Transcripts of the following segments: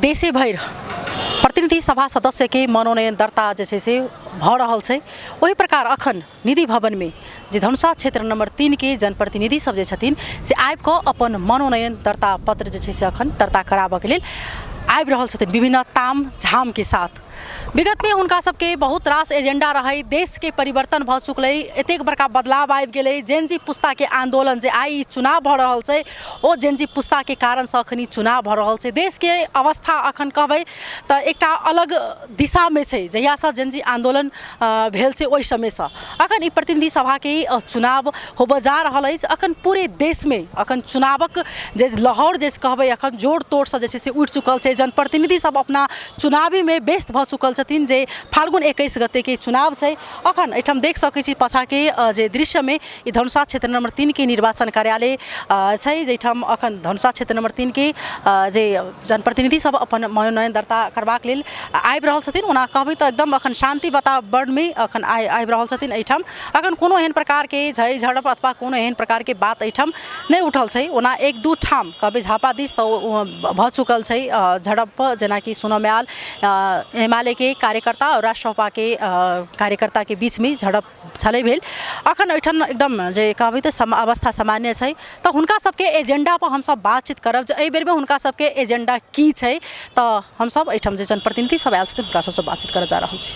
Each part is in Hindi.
देशे भर प्रतिनिधि सभा सदस्य के मनोनयन दर्ता जे से भ रहल छै। वही प्रकार अखन निधि भवन में जे धनुषा क्षेत्र नंबर 3 के जनप्रतिनिधि सब जे छथिन से आबि क अपन मनोनयन दर्ता पत्र जे छै से अखन दर्ता कराबऽ के लेल आबि रहल छथिन विभिन्न ताम झाम के साथ। विगत में हुनका सबके बहुत रास एजेंडा रहे, देश के परिवर्तन भ चुकलै, एतेक बड़का बदलाव आबि गेलै, जेनजी पुस्ता के आंदोलन जे आई चुनाव भ रहल छै ओ जेनजी पुस्ता के कारण से अखन चुनाव भ रहल छै। देश के अवस्था अखन कहबै त एकटा अलग दिशा में छै। जहिया से जेनजी आंदोलन भेल छै ओहि समय से अखन ई प्रतिनिधि सभा के चुनाव होबऽ जा रहल अछि। अखन पूरे देश में अखन चुनावक जे लहर जे कहबै अखन जोड़ तोड़ से जे छै से उठि चुकल छै। जनप्रतिनिधि सब अपना चुनावी में व्यस्त भ चुकल छथिन। जे फाल्गुन 21 गते के चुनाव छै। अखन एठाम देख सकै छी पाछा के जे दृश्य में ई धनुषा क्षेत्र नंबर 3 के निर्वाचन कार्यालय छै। जेठाम अखन धनुषा क्षेत्र नंबर 3 के जे जनप्रतिनिधि सब अपन मनोनयन दर्ता करबाक लेल आबि रहल छथिन। ओना कहबै त एकदम अखन शांति वातावरण में अखन आबि रहल छथिन। एठाम अखन कोनो एहन प्रकार के झै झड़प अथवा कोनो एहन प्रकार के बात एठाम नहीं उठल छै। ओना एक दू ठाम कहबै झापा दिस तो भ चुकल छै झड़प, जेना कि सुनऽ में आयल एमएलए के कार्यकर्ता और राष्ट्रसपा के कार्यकर्ता के बीच में झड़प छलै भेल। अखन एठाम एकदम जे कहबै त अवस्था सामान्य छै। तो हुनका सबके एजेंडा पर हम सब बातचीत करब जे एहि बेर में हुनका सबके एजेंडा की छै। तो हम सब एठाम जे जनप्रतिनिधि सब आयल छथिन हुनका सबसँ बातचीत करऽ जा रहल छी।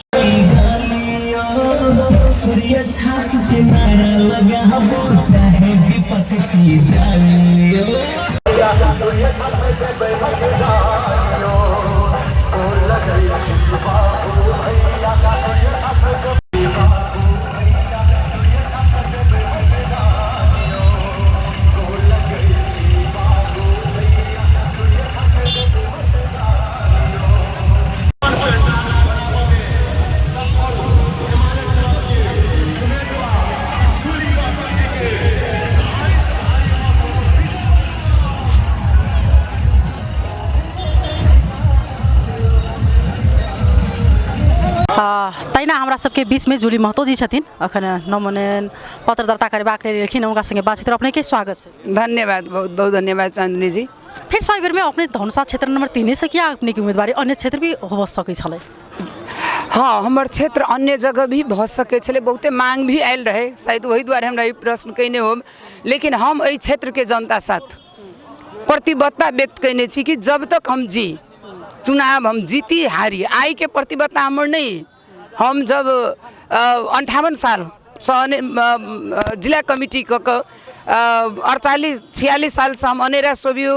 तैना हमरा सबके बीच में जूली महतो जी छथिन। अखन नमोनयन पत्र दर्ता करबाक लेल एलखिन। उनका संगे बातचीत अपने के स्वागत है। धन्यवाद, बहुत बहुत धन्यवाद चांदनी जी। फिर से बेर में अपने धनुषा क्षेत्र नंबर 3 से किया अपने की उम्मीदवारी अन्य क्षेत्र भी हो सकै छलै? हाँ, हमार क्षेत्र अन्य जगह भी भ सके छले, बहुते मांग भी आयल रहे, शायद वही द्वारे हमरा प्रश्न कैने हो। लेकिन हम एहि क्षेत्र के जनता साथ प्रतिबद्धता व्यक्त कैने छी कि जब तक हम जी चुनाव हम जीती हारी आई के प्रतिबद्धता हमर नहीं। हम जब 58 साल जिला कमिटी क 46 साल से हम अनेरा सोबियो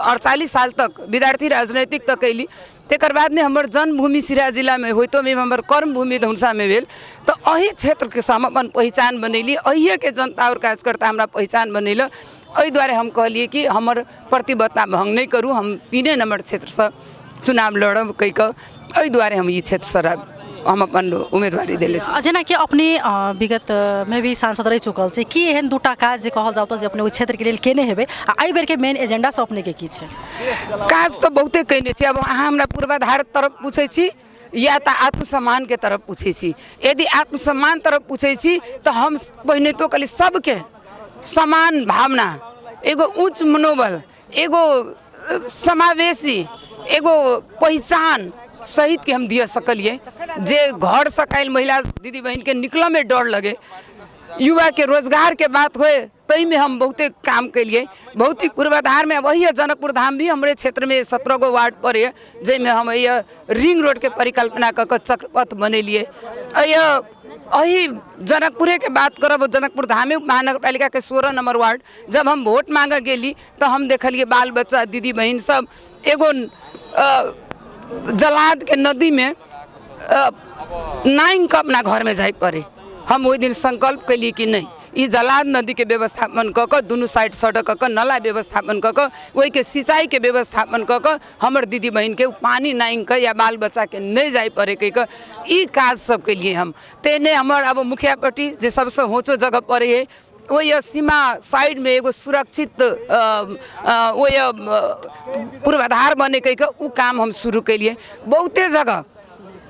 48 साल तक विद्यार्थी राजनीतिक तक कैली। तेकर बाद में हमर जन्मभूमि सिराहा जिला में होइतो में हमर कर्मभूमि धनुषा में भेल। तो अही क्षेत्र के हम अपन पहचान बनैली, अहिए के जनता और कार्यकर्ता हमरा पहचान बनैल। एहि द्वारे हम कहलिए कि हमर प्रतिबद्धता भंग नहीं करूँ, हम 3 नंबर क्षेत्र से चुनाव लड़ब कई क। एहि द्वारे हम ई क्षेत्र से हम अपन उम्मीदवारी दिले। जेना कि अपने विगत में भी सांसद रह चुकल छै, की एहन दूटा काज जे कहल जाओ तो जे अपने ओहि क्षेत्र के लिए केने हेबे आ एहि बेर के मेन एजेंडा से अपने के की छै? काज तो बहुते कैने छी। अब अहाँ हमरा पूर्वाधार तरफ पूछे छी या तो आत्मसम्मान के तरफ पूछे छी। यदि आत्मसम्मान तरफ पूछे छी तो हम पहिने तो कहली सबके समान भावना, एगो उच्च मनोबल, एगो समावेशी, एगो पहचान सहित के हम दिया सकलिए। जे घर से काल महिला दीदी बहन के निकल में डर लगे, युवा के रोजगार के बात होए तई में हम बहुते काम कैलिए। भौतिक पूर्वाधार में वही जनकपुर धाम भी हमारे क्षेत्र में 17 गो वार्ड पर है, जैमें हम ये रिंग रोड के परिकल्पना कर चक्रपथ बनेलिए। अही जनकपुरे के बात करब, जनकपुर धामे महानगर पालिका के 16 नंबर वार्ड जब हम वोट मांगे गेली तो हम देखलिए बाल बच्चा दीदी बहन सब एगो जलाद के नदी में नाइन के अपना घर में जाए पड़े। हम वही दिन संकल्प कैली कि नहीं, ये जलाद नदी के व्यवस्थापन क दुनू साइड सड़क क नाला व्यवस्थापन क वही के सिंचाई के व्यवस्थापन क हमर दीदी बहन के पानी नाइन के या बाल बच्चा के नहीं जाए पड़े क ई काज सब के लिए हम तेने हमर अब मुखिया पट्टी जे सबसे होचो जगह पड़े है वही सीमा साइड में एगो सुरक्षित वही पूर्वाधार बने कह उ काम हम शुरू कैलिए। बहुते जगह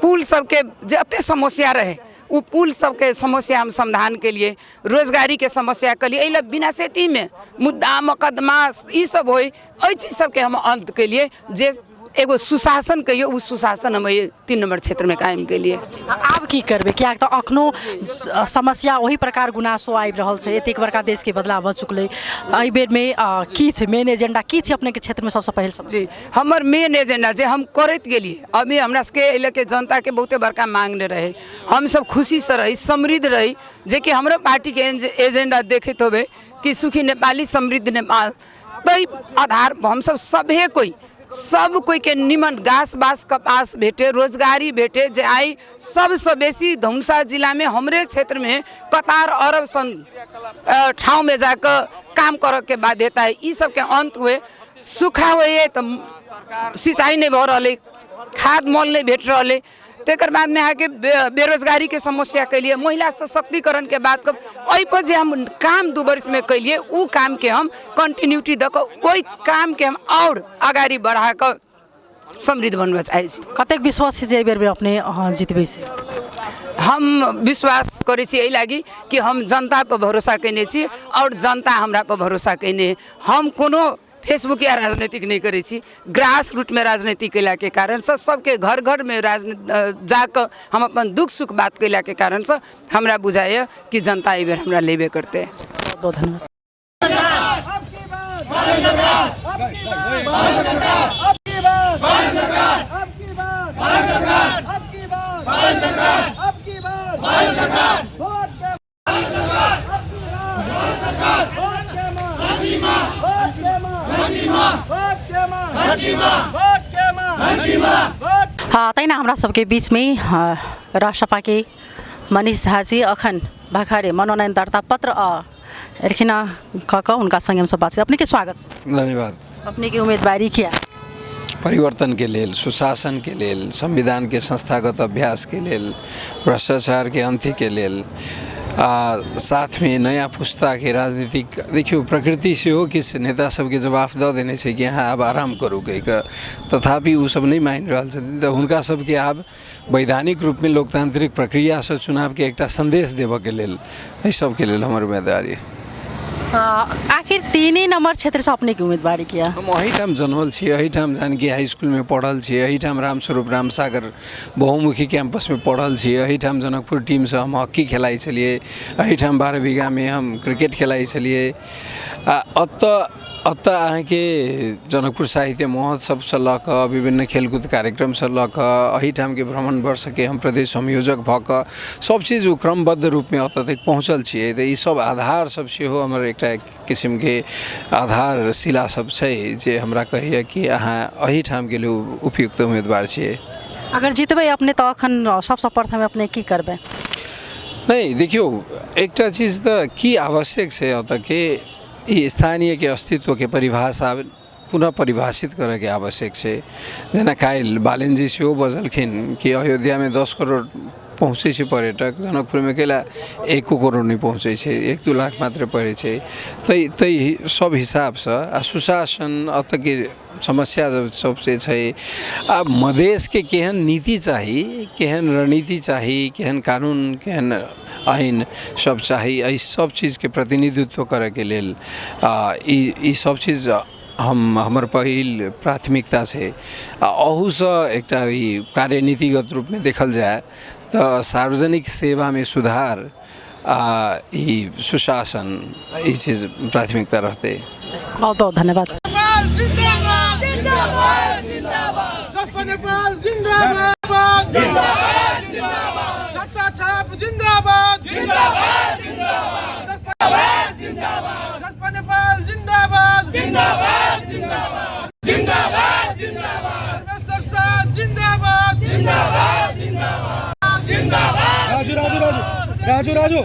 पुल सबके जते समस्या रहे उ पुल सबके समस्या हम समाधान के लिए, रोजगारी के समस्या के लिए अल बिना सेती में मुद्दा मुकदमा ई सब हो चीज सबके हम अंत के लिए जे एगो सुशासन कहियो उस सुशासन हम 3 नंबर क्षेत्र में कायम के लिए आब की करबे क्या तो अखनो समस्या वही प्रकार गुनासो आबि रहल छै एतेक बड़का देश के बदलाव भ चुकले एहि बेर में की छै मेन एजेंडा की छै अपने के क्षेत्र में सबसे पहले समझ जी हमर मेन एजेंडा जे हम करत गेलिए अभी हमरा सबके एले के जनता के बहुते बड़का मांग रहे हम सब खुशी से रही समृद्ध रही जे कि हमरो पार्टी के एजेंडा देखत होबे कि सुखी नेपाली समृद्ध नेपाल तै आधार हम सब कोई के निमन घास बास कपास भेटे रोजगारी भेटे जे आई सबसे बेसी धनुषा जिला में हमरे क्षेत्र में कतार अरब सन ठाव में जाकर काम करे के बाध्यता है ई सब के अंत हुए सूखा हुए तो सिंचाई नहीं भ रहा खाद मोल नहीं भेट रहा तेकर बाद में आके बेरोजगारी के समस्या के लिए महिला सशक्तिकरण के बात कर पर जे हम काम 2 वर्ष में कैलिए उ काम के हम कंटिन्यूटी दक वही काम के हम और आगाड़ी बढ़ा कर समृद्ध बनबे चाहे छी कतेक विश्वास छै जे एहि बेर में अपने जितबे से हम विश्वास करे छी एहि लागी कि हम जनता पर भरोसा कैने छी और जनता हमरा पर भरोसा कैने हम कोनो फेसबुक या राजनीतिक नहीं करे छी ग्रास रूट में राजनीति कैला के कारण से सबके घर घर में जाकर हम अपन दुख सुख बात कैला के कारण से हमरा बुझाए कि जनता एहि बेर हमरा लेबे करते बहुत धन्यवाद तैना हमरा सबके बीच में राष्ट्रपा के मनीष झा जी अखन भर्खरे मनोनयन दर्ता पत्र एरखिना कक उनका संगे हम सब बात अपने के स्वागत धन्यवाद अपने की उम्मीदवारी किया परिवर्तन के लेल सुशासन के लेल संविधान के संस्थागत अभ्यास के लेल भ्रष्टाचार के अंत्य के लेल साथ में नया पुस्ता के राजनीतिक देखियो प्रकृति से हो कि नेता सबके जवाब दे देने से कि यहाँ अब आराम करू कह तथापि वो सब नहीं मान रहा छथिन तो हुनका सबके आब वैधानिक रूप में लोकतांत्रिक प्रक्रिया से चुनाव के एक संदेश देव के लेल एहि सब के लेल हमर उम्मीदवारी आखिर 3 नंबर क्षेत्र से अपने की उम्मीदवारी किया हम अही ठाम जन्मल छी अही ठाम जानकी हाई स्कूल में पढ़ल छी अही ठाम रामस्वरूप रामसागर बहुमुखी कैंपस में पढ़ल छी अही ठाम जनकपुर टीम से हम हॉकी खेलाई छलिए अही ठाम 12 बीघा में हम क्रिकेट खेलाई छलिए अत अहाँके जनकपुर साहित्य महोत्सव से लऽ कऽ विभिन्न खेलकूद कार्यक्रम से लऽ कऽ अही ठाम के भ्रमण वर्ष के हम प्रदेश संयोजक भऽ कऽ सब चीज क्रमबद्ध रूप में अत तक पहुँचल छियै तऽ ई सब आधार सब सेहो हमर एकटा किस्म के आधार शिला सब छै जे हमरा कहैया कि अहाँ अही ठाम के लिए उपयुक्त उम्मीदवार छियै अगर जीतबै अपने तो अखन सबसे प्रथम अपने की करबै नहीं देखियो एकटा चीज तो की आवश्यक है अत के स्थानीय के अस्तित्व के परिभाषा पुनः परिभाषित करे के आवश्यक है जेना काल्हि बालेनजी सेहो बजलखिन कि अयोध्या में 10 करोड़ पहुँचे छै पर्यटक जनकपुर में केला 1 करोड़ नहीं पहुँचे छै 1-2 लाख मात्र पड़े छै तै सब हिसाब से आ सुशासन अत के समस्या सबसे छै आ मधेश के केहन नीति चाही केहन रणनीति चाही केहन कानून केहन आइन सब चाही एहि सब चीज के प्रतिनिधित्व करे के लेल ई सब चीज हमर पहिल प्राथमिकता है अहू से एकटा कार्यनीतिगत रूप में देखल जाए तो सार्वजनिक सेवा में सुधार ई सुशासन ई चीज प्राथमिकता रहते बहुत बहुत धन्यवाद राजू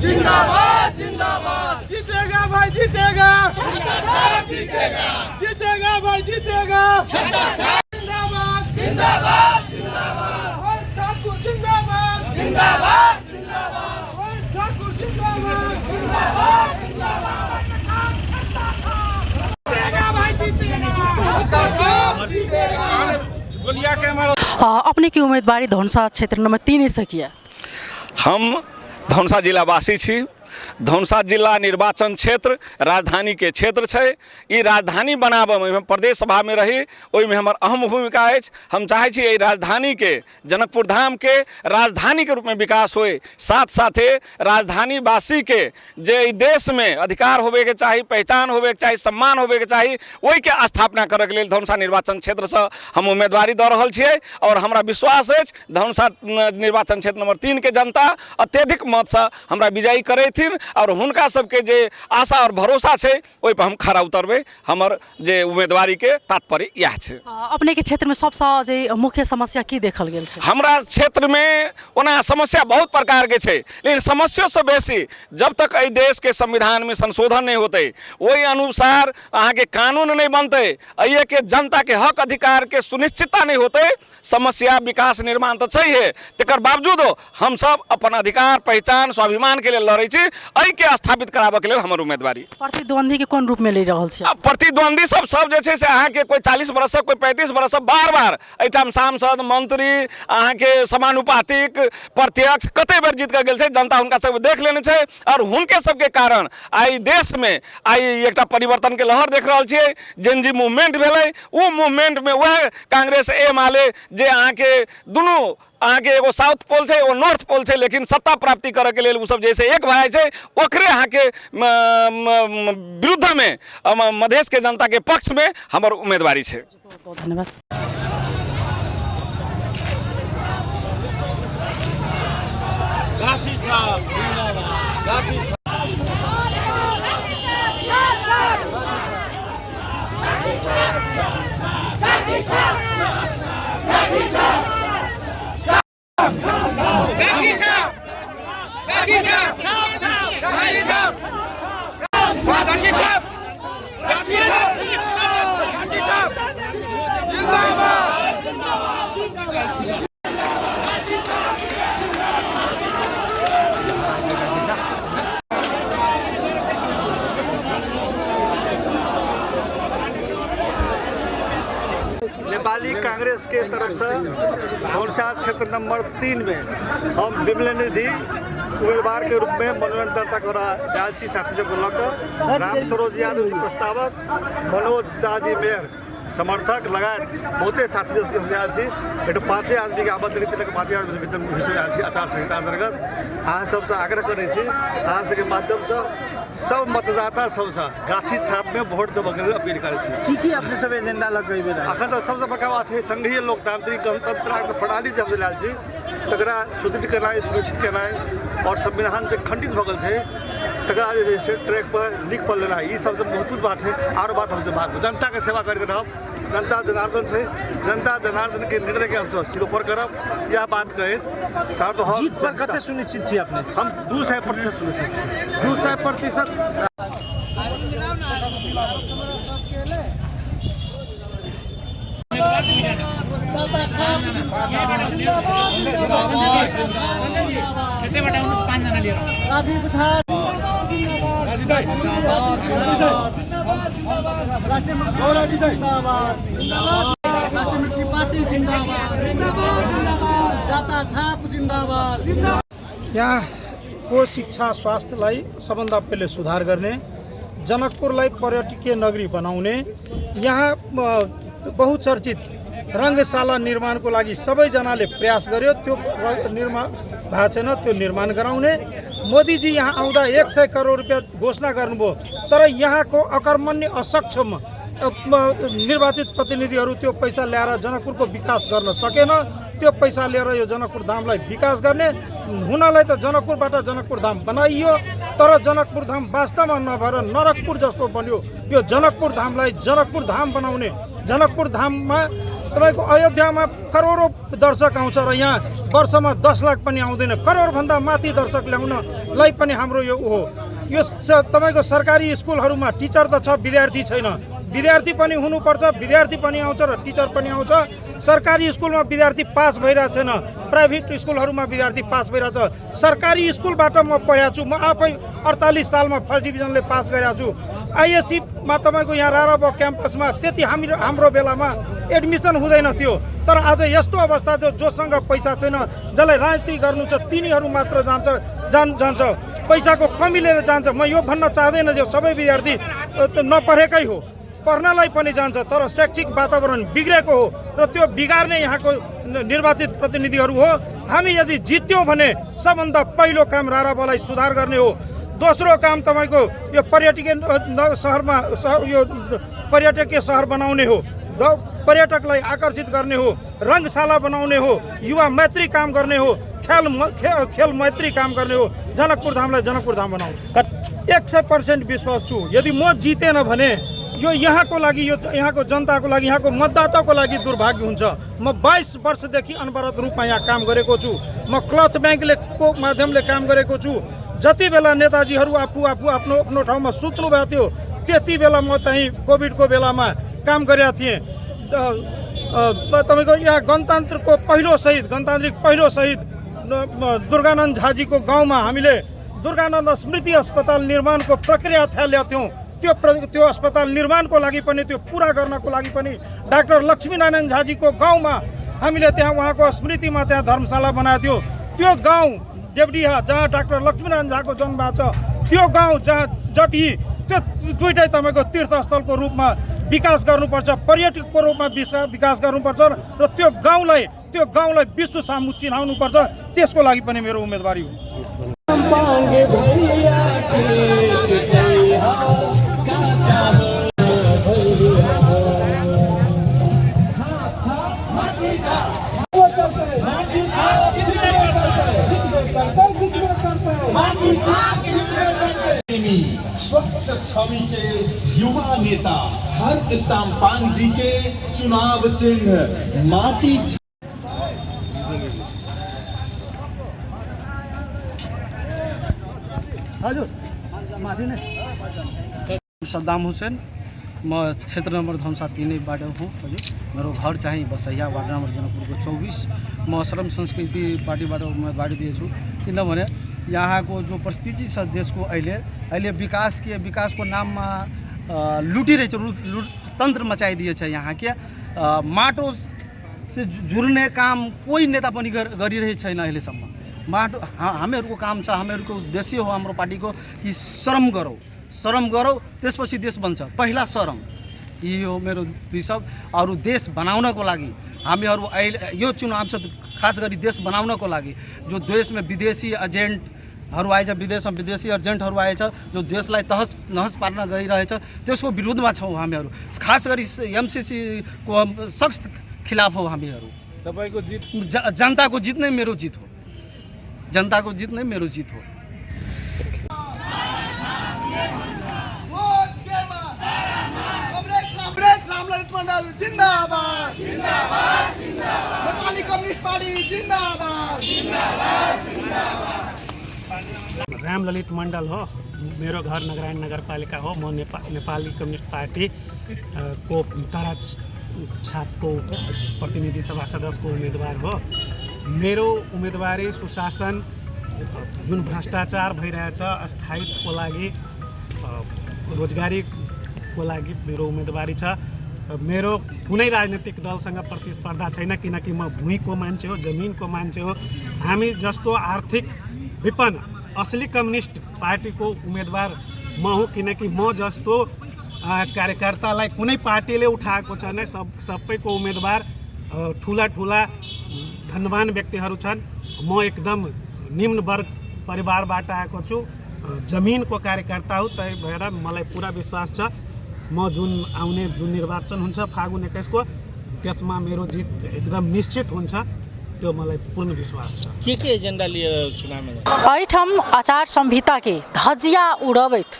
जिंदाबाद जिंदाबाद जीतेगा भाई जीतेगा जीतेगा भाई जीतेगा जिंदाबाद जिंदाबाद जिंदाबाद ठाकुर जिंदाबाद जिंदाबाद जिंदाबाद ठाकुर जिंदाबाद जिंदाबाद अपने की उम्मीदवारी धनुषा क्षेत्र नंबर 3 से किया हम धनुषा जिला वासी छी धनुषा जिला निर्वाचन क्षेत्र राजधानी के क्षेत्र है। ई राजधानी बनाबे में प्रदेश सभा में रही ओहि में हमर अहम भूमिका है। हम चाहे छी राजधानी के जनकपुर धाम के राजधानी के रूप में विकास होए, साथ साथे राजधानी वासी के जे देश में अधिकार होबे के चाहिए, पहचान होबे के चाहिए, सम्मान होबे के चाहिए, वही के स्थापना करे के लेल धनुषा निर्वाचन क्षेत्र से हम उम्मीदवारी दऽ रहल छियै। और हमरा विश्वास है धनुषा निर्वाचन क्षेत्र नंबर 3 के जनता अत्यधिक मत से हमरा विजयी करेथिन और हुनका सबके जे आशा और भरोसा है ओहि पर हम खड़ा उतरबे। हमर जे उम्मीदवारी के तात्पर्य यह है। अपने के क्षेत्र में सबसे जे मुख्य समस्या की देखल गेल छै? हमरा क्षेत्र में ओना समस्या बहुत प्रकार के छै, लेकिन समस्या से बेसी जब तक एहि देश के संविधान में संशोधन नहीं होते, वही अनुसार अहाँ के कानून नहीं बनते, अइए के जनता के हक अधिकार के सुनिश्चितता नहीं होते, समस्या विकास निर्माण तो चाहिए। तकर बावजूद हम सब अपन अधिकार पहचान स्वाभिमान के लिए लड़े छी, एहि के स्थापित कराबे के लिए हमर उम्मीदवारी। प्रतिद्वंदी के कोन रूप में ले रहल छै? प्रतिद्वंदी सब जे छै से अहाँ के कोई 40 वर्ष कोई 35 वर्ष बार बार एठाम सांसद मंत्री अहाँ के समानुपातिक प्रत्यक्ष कते बेर जीत के गेल छै, जनता हुनका सब देख लेने छै। और हुनके सबके कारण आई देश में आई एकटा परिवर्तन के लहर देख रहल छियै। जेनजी मूवमेंट भेलै, वो मूवमेंट में वह कांग्रेस माले जे अहाँ के दुनू अहाँ के एगो साउथ पोल है और नॉर्थ पोल है, लेकिन सत्ता प्राप्ति करे के लिए वो सब जैसे एक भाई है ओकरे अहाँ के विरुद्ध में मधेश के जनता के पक्ष में हमर उम्मीदवारी है। बहुत धन्यवाद। नेपाली कांग्रेस के तरफ से धनुषा क्षेत्र नंबर 3 में हम विमल निधि उम्मीदवार के रूप में मनोनयन दर्ता करा जाल छी। साथी सब लग राम सरोज यादव जी प्रस्तावक, मनोज शाह जी मेयर समर्थक लगायत बहुते साथी सब जाल छी। एटो 5 आदमी के आमंत्रित लेके 5 आदमी के बीच विषय जाल छी। आचार संहिता अंतर्गत अहाँ सबसे आग्रह करे छी, अहाँ सबके माध्यम से सब मतदाता सबसे गाछी छाप में वोट देबे के अपील करे छी। की अपने सब एजेंडा लगेबे? अखन तो सबसे बड़का बात है संघीय लोकतांत्रिक गणतंत्र प्रणाली जब लाल छी तकरा सुदृढ़ करनाइ, सुनिश्चित करनाइ और संविधान के खंडित भगल है तकरा जे छै ट्रैक पर लिख पढ़ लेना, ये सबसे महत्वपूर्ण बात है। और बात हमसे बात जनता के सेवा करते रहब, जनता जनार्दन है, जनता जनार्दन के निर्णय के हम सिरोपर करब, यह बात कहे जीत पर कते सुनिश्चित छी अपने? हम 200% सुनिश्चित छी। 200%। यहाँको शिक्षा स्वास्थ्यलाई सबभन्दा पहिले सुधार गर्ने, जनकपुरलाई पर्यटकीय नगरी बनाउने, यहाँ बहुचर्चित रङ्गशाला निर्माणको लागि सबैजनाले प्रयास गर्यो, त्यो निर्माण भएको छैन, त्यो निर्माण गराउने। मोदीजी यहाँ आउँदा 100 करोड रुपियाँ घोषणा गर्नुभयो, तर यहाँको अकर्मण्य असक्षम निर्वाचित प्रतिनिधिहरू त्यो पैसा ल्याएर जनकपुरको विकास गर्न सकेन। त्यो पैसा लिएर यो जनकपुर धामलाई विकास गर्ने हुनलाई त जनकपुरबाट जनकपुर धाम बनाइयो, तर जनकपुर धाम वास्तवमा नभएर नरकपुर जस्तो बन्यो। यो जनकपुर धामलाई जनकपुर धाम बनाउने, जनकपुर धाममा तपाईको अयोध्यामा करोडौं दर्शक आउँछ र यहाँ वर्षमा 10 लाख पनि आउँदैन, करोडभन्दा माथि दर्शक ल्याउनलाई पनि हाम्रो यो हो। यो तपाईको सरकारी स्कुलहरूमा टिचर त छ, विद्यार्थी छैन। विद्यार्थी पनि हुनुपर्छ, विद्यार्थी पनि आउँछ र टिचर पनि आउँछ। सरकारी स्कुलमा विद्यार्थी पास भइरहेको छैन, प्राइभेट स्कुलहरूमा विद्यार्थी पास भइरहेछ। सरकारी स्कुलबाट म पढाएको छु, म आफै 48 सालमा फर्स्ट डिभिजनले पास गरेको छु। आइएससीमा तपाईको यहाँ राराब क्याम्पसमा त्यति हाम्रो बेलामा एडमिसन हुँदैन थियो, तर आज यस्तो अवस्था जोसँग पैसा छैन, जसलाई राजनीति गर्नु छ तिनीहरू मात्र जान्छ। पैसाको कमी लिएर जान्छ। म यो भन्न चाहदैन जो सबै विद्यार्थी नपढेकै हो, पढ्नलाई पनि जान्छ, तर शैक्षिक वातावरण बिग्रेको हो र त्यो बिगार्ने यहाँको निर्वाचित प्रतिनिधिहरू हो। हामी यदि जित्यौँ भने सबभन्दा पहिलो काम रारापालाई सुधार गर्ने हो। दोस्रो काम तपाईँको यो पर्यटकीय सहरमा यो पर्यटकीय सहर बनाउने हो, पर्यटकलाई आकर्षित गर्ने हो, रङ्गशाला बनाउने हो, युवा मैत्री काम गर्ने हो, खेल मैत्री काम गर्ने हो। जनकपुर धामलाई जनकपुर धाम बनाउँछु। 100% विश्वास छु। यदि म जितेन भने यो यहाँको लागि, यो यहाँको जनताको लागि, यहाँको मतदाताको लागि दुर्भाग्य हुन्छ। म 22 वर्षदेखि अनवरत रूपमा यहाँ काम गरेको छु। म क्लथ ब्याङ्कले को माध्यमले काम गरेको छु। जति बेला नेताजीहरू आफू आफ्नो ठाउँमा सुत्नु भएको थियो त्यति बेला म चाहिँ कोभिडको बेलामा काम गरेका थिएँ। तपाईँको यहाँ गणतान्त्रिक पहिलो शहीद दुर्गानन्द झाजीको गाउँमा हामीले दुर्गानन्द स्मृति अस्पताल निर्माणको प्रक्रिया थालेका थियौँ। त्यो अस्पताल निर्माणको लागि पनि, त्यो पुरा गर्नको लागि पनि डाक्टर लक्ष्मीनारायण झाजीको गाउँमा हामीले त्यहाँ उहाँको स्मृतिमा त्यहाँ धर्मशाला बनाएको थियो। त्यो गाउँ देवडिहा जहाँ डाक्टर लक्ष्मीनारायण झाको जन्म भएको छ, त्यो गाउँ जहाँ जटी, त्यो दुइटै तपाईँको तीर्थस्थलको रूपमा विकास गर्नुपर्छ, पर्यटकको रूपमा विकास गर्नुपर्छ र त्यो गाउँलाई विश्व सामु चिनाउनुपर्छ। त्यसको लागि पनि मेरो उम्मेदवारी हो। स्वच्छ छवि के युवा नेता हर साम्पांग जी के चुनाव चिन्ह माटी। हजुर सद्दाम हुसैन, म क्षेत्र नम्बर धनुषा 3बाट हूँ। हजुर मेरो घर चाहिँ बसैया वार्ड नम्बर जनकपुरको 24। म श्रम संस्कृति पार्टीबाट उम्मेदवारी दिएछु। किनभने यहाँको जो परिस्थिति छ देशको अहिले विकासको नाममा लुटिरहेछ, तन्त्र मचाइदिएछ। यहाँ के माटो से जुड्ने काम कोही नेता पनि गरिरहेको छैन अहिलेसम्म। माटो हामीहरूको काम छ, हामीहरूको उद्देश्य हो हाम्रो पार्टीको कि श्रम गरौँ त्यसपछि देश बन्छ। पहिला श्रम, यो मेरो विषय। अरू देश बनाउनको लागि हामीहरू अहिले यो चुनाव छ खास गरी देश बनाउनको लागि। जो देशमा विदेशी एजेन्टहरू आएछ, विदेशी एजेन्टहरू आएछ जो देशलाई तहस नहस पार्न गइरहेछ, त्यसको विरुद्धमा छौँ हामीहरू। खास गरी एमसीसी को सख्त खिलाफ हो हामीहरू। तपाईँको जित, जनताको जित नै मेरो जित हो। जनताको जित नै मेरो जित हो। जिंदाबाद जिंदाबाद जिंदाबाद, नेपाली कम्युनिस्ट पार्टी जिंदाबाद जिंदाबाद जिंदाबाद। राम ललित मण्डल हो, मेरो घर नगरायण नगरपालिका हो। म नेपाली कम्युनिस्ट पार्टी को तारा छापको प्रतिनिधि सभा सदस्यको उम्मेदवार हो। मेरो उम्मेदवारी सुशासन, जुन भ्रष्टाचार भइरहेछ, अस्थायित्वको लागि, रोजगारीको लागि मेरो उम्मेदवारी छ। मेरो कुनै राजनीतिक दलसँग प्रतिस्पर्धा छैन, किनकि म भूमिको मान्छे हो, जमिनको मान्छे हो। हामी जस्तो आर्थिक विपन्न असली कम्युनिस्ट पार्टीको उम्मेदवार म हुँ, किनकि म जस्तो कार्यकर्तालाई कुनै पार्टीले उठाएको छैन। सबैको उम्मेदवार ठुला धनवान व्यक्तिहरू छन्। म एकदम निम्न वर्ग परिवारबाट आएको छु, जमिनको कार्यकर्ता हो। त्यही भएर मलाई पुरा विश्वास छ म जुन निर्वाचन हुन्छ फागुन 21 को, त्यसमा मेरो जित एकदम निश्चित हुन्छ। त्यो मलाई पूर्ण विश्वास छ। के एजेन्डा लिएर चुनावमा एहिठाम आचार संहिता के धजिया उड़बैत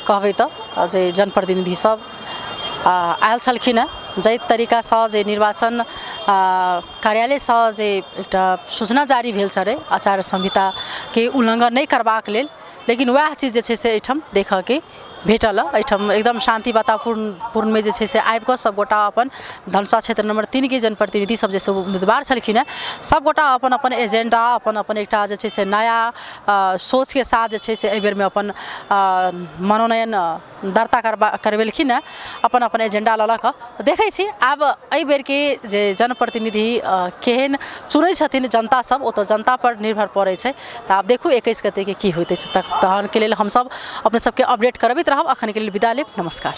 कहबै त जे जनप्रतिनिधि सब आयल छलखिन। जै तरीका से जे निर्वाचन कार्यालय से जे एकटा सूचना जारी भेल छ रे आचार संहिता के उल्लंघन नहीं करबाक लेल, लेकिन वह चीज जे छै से एहिठाम देखऽ के भेटल एहिठाम एकदम शांति वातावरण में जे छै से आबि कऽ सबगोटा अपन धनुषा क्षेत्र नंबर 3 के जनप्रतिनिधि सब जे सब उम्मीदवार छलखिन सबगोटा अपन अपन एजेंडा अपन अपन एकटा जे छै से नया सोच के साथ जे छै से एहि बेर में अपन मनोनयन दर्ता करवेलखिन अपन अपन एजेंडा लऽ कऽ देखै छी आब एहि बेर के जे जनप्रतिनिधि केहन चुनै छथिन जनता सब ओ तो जनता पर निर्भर पड़ै छै तऽ आब देखू 21 गते के की होइत छै तहन के लेल हम सब अपने सबके अपडेट करबैत रहब। अखन के लेल विदा लेब, नमस्कार।